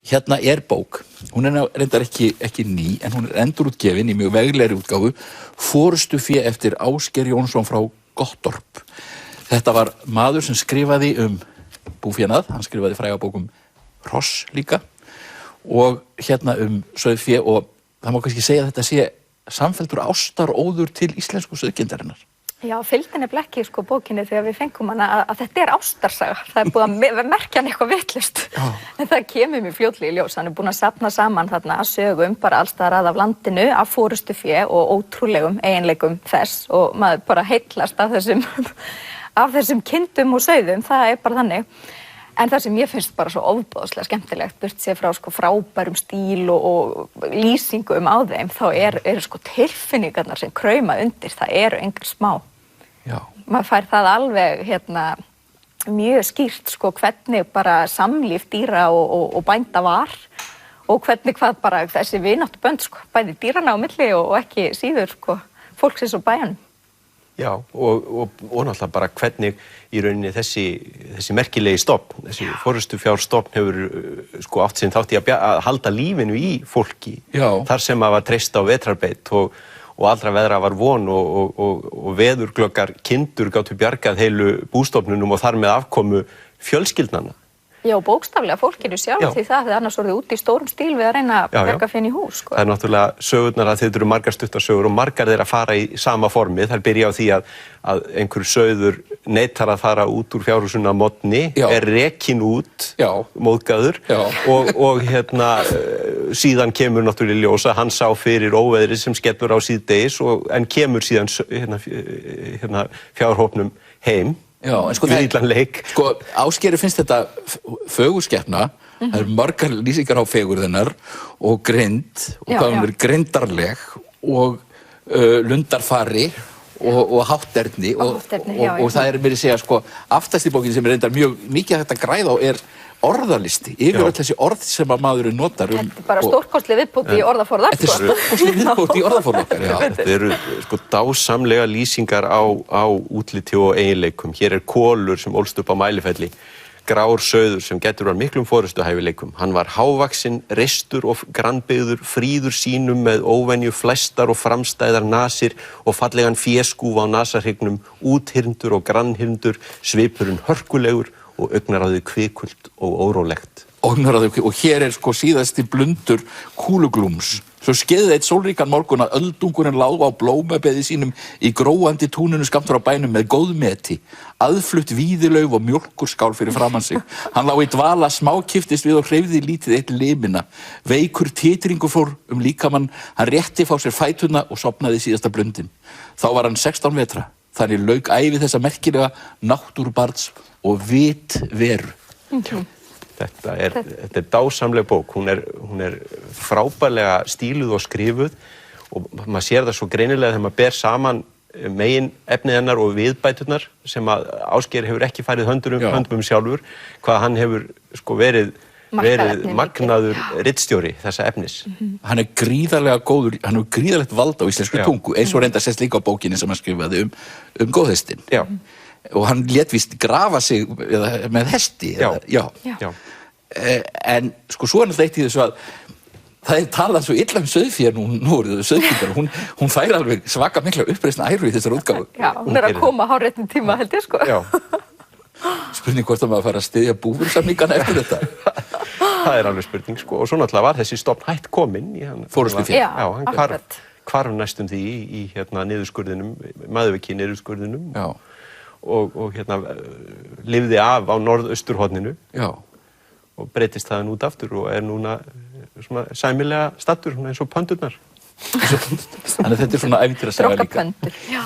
hérna bók, hún reyndar ekki ný, en hún endurútgefin í mjög veglegri útgáfu, Forystufé eftir Ásgeir Jónsson frá Gottorp. Þetta var maður sem skrifaði búfénað, hann skrifaði fræga bók hross líka, og hérna sauðfé, og það má kannski segja að þetta sé samfelldur ástaróður til íslensku sauðkindarinnar. Já, fylgdi nefnilega ekki sko bókinni þegar við fengum hana að þetta ástarsaga. Það búið að merkja hann eitthvað vitlaust. En það kemur mér fljótlega í ljós. Hann búinn að safna saman þarna sögum bara alls staðar að af landinu, af forystufé og ótrúlegum eiginleikum þess, og maður bara heillast af þessum kindum og sauðum, það bara þannig. En það sem ég finnst bara svo ofboðslega skemmtilegt, burt séð frá sko frábærum stíl og lýsingum á þeim, þá eru sko tilfinningarnar sem krauma undir, það eru engar smá. Já. Maður fær það alveg mjög skýrt sko hvernig bara samlíf dýra og bænda var, og hvernig hvað bara þessi vináttubönd sko, bæði dýrana á milli og ekki síður sko fólksins og bæjanum. Já, og náttúrulega bara hvernig í rauninni þessi merkilegi stofn, þessi forystufjárstofn hefur sko átt sinn þátt í að halda lífinu í fólki. Já. Þar sem að var treyst á vetrarbeit og allra veðra var von og veðurglöggar kindur gátu bjargað heilu bústofnunum og þar með afkomu fjölskyldnanna. Já, bókstaflega fólkinu sjálf því það annars voruð út í stórum stíl við að reyna að bjarga finna í hús. Sko. Það náttúrulega sögurnar að þetta eru margar stuttasögur og margar þeirra fara í sama formi. Það byrja á því að einhver sauður neitar að fara út úr fjárhúsinu að morgni, rekinn út, móðgaður og síðan kemur náttúrulega í ljós að hann sá fyrir óveðrið sem skellur á síðdegis en kemur síðan fjárhópnum heim. Já, en sko Ásgeiri finnst þetta fögurskepna, það eru margar lýsingar á fegurðinnar og grind, og hvað hún verið grindarleg og lundarfari og hátterni og það mér að segja sko aftast í bókinni sem reyndar mjög mikið að þetta græða á orðalisti, yfir öll þessi orð sem að maðurinn notar. Þetta bara stórkostleg viðbót í orðaforða. Þetta stórkostleg viðbót í orðaforða okkar. Þetta eru sko dásamlega lýsingar á útliti og eiginleikum. Hér kolur sem ólst upp á Mælifelli, grár sauður sem getur var miklum forystuhæfileikum. Hann var hávaxinn, reistur og grannbyggður, fríður sínum með óvenju flestar og framstæðar nasir og fallegan féskúf á nasarhryggnum, úthyrndur og grannhyrndur, svipurinn hörkulegur og augnaráðið kvikult og órólegt. Og hér sko síðasti blundur kúluglúms. Svo skeiði eitt sólríkan morgun að öldungurinn lá á blómabeði sínum í gróandi túninu skammt frá bænum með góðmeti, aðflutt víðilauf og mjólkurskál fyrir framan sig. Hann lá í dvala, smákiftist við og hreyfði lítið eitt limina. Veikur titringur fór líkamann, hann rétti frá sér fæturna og sofnaði síðasta blundin. Þá var hann 16 vetra, þannig lauk ævi þessa merkilega náttúrubarns og vitveru. Þetta er dásamleg bók, hún er frábærlega stíluð og skrifuð og maður sér það svo greinilega þegar maður ber saman megin efnið hennar og viðbæturnar sem að Ásgeir hefur ekki farið höndum sjálfur, hvað hann hefur sko verið magnaður ritstjóri þessa efnis. Hann gríðarlega góður, hann hefur gríðarlegt vald á íslensku tungu, eins og reyndar sést líka á bókinni sem hann skrifaði góðhestinn. Já. Og hann lét víst grafa sig með hesti. Já. En sko svo náttúrulega eitt í þessu að það talað svo illa sauðfé nú eru þau sauðkindar, hún fær alveg svaka mikla uppreisna æru í þessar útgáfu. Já, hún að koma á hárréttum tíma held ég sko. Já. Spurning hvort að maður fara að styðja búvörusamningana eftir þetta. Það alveg spurning sko, og svo náttúrulega var þessi stofn hætt kominn í hann. Forystufé. Já, hann hvarf næstum því í niðurskurðinum, Maðurviki niðurskurðinum. Já. Og lifði af á norðausturhorninu og breytist þaðan út aftur og núna svona sæmilega stattur eins og pöndurnar. Þannig að þetta svona ævintýrasaga líka. Strákapöndur, já.